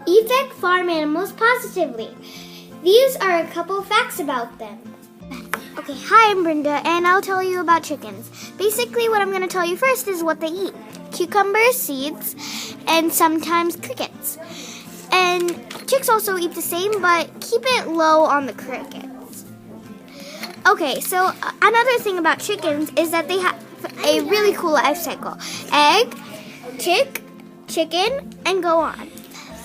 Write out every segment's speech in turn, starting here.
affect farm animals positively. These are a couple facts about them. Okay, hi, I'm Brenda, and I'll tell you about chickens. Basically, what I'm going to tell you first is what they eat. Cucumbers, seeds, and sometimes crickets. And chicks also eat the same, but keep it low on the crickets. Okay, so another thing about chickens is that they have a really cool life cycle. Egg, chicken, and go on.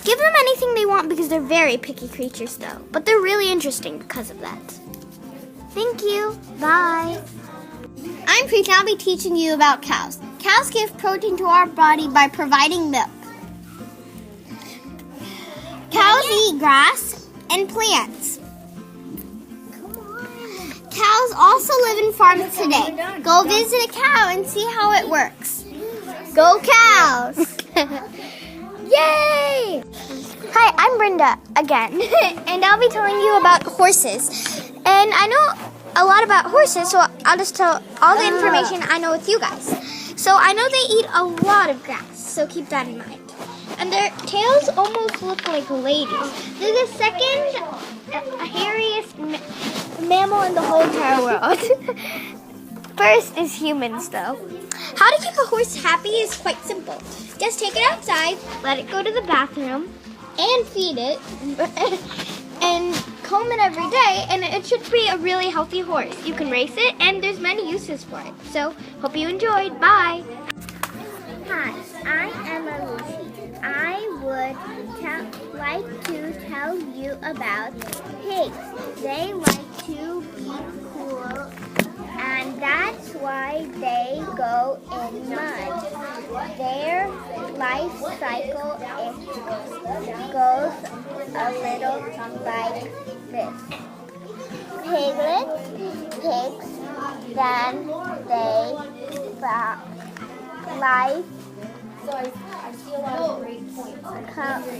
Give them anything they want because they're very picky creatures though, but they're really interesting because of that. Thank you. Bye. I'm Preeti. I'll be teaching you about cows. Cows give protein to our body by providing milk. Cows eat grass and plants. Cows also live in farms today. Go visit a cow and see how it works. Go cows! Yay! Hi, I'm Brenda again, and I'll be telling you about horses. And I know a lot about horses, so I'll just tell all the information I know with you guys. So I know they eat a lot of grass, so keep that in mind. And their tails almost look like ladies. They're the second hairiest mammal in the whole entire world. First is humans, though. How to keep a horse happy is quite simple. Just take it outside, let it go to the bathroom, and feed it, and comb it every day, and it should be a really healthy horse. You can race it, and there's many uses for it. So, hope you enjoyed. Bye! Hi, I am Lucy. I would like to tell you about pigs. They like to be cool, and that's why they go in mud. Their life cycle goes a little like this. Pigs, then life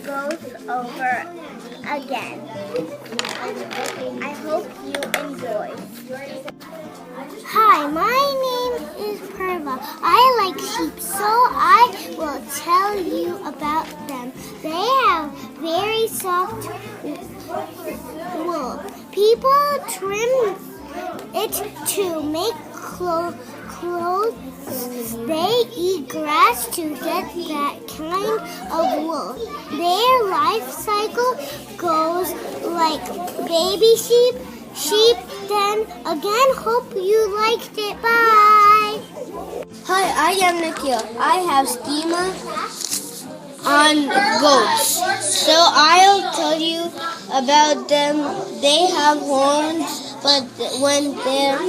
goes over again. I hope you enjoy. Hi, my name is Purva. I like sheep, so I will tell you about them. They have very soft wool. People trim it to make clothes. They eat grass to get that kind of wool. Their life cycle goes like baby sheep, then again. Hope you liked it. Bye. Hi, I am Nikhil. I have schema on goats. So I'll tell you about them. They have horns, but when they're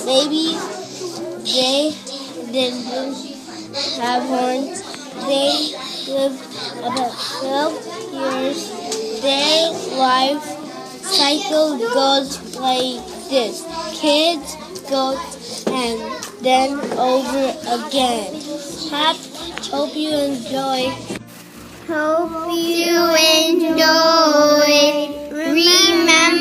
babies, they didn't have horns. They live about 12 years. Their life cycle goes like this. Kids, goats, and then over again. Hope you enjoy. Hope you enjoy. Remember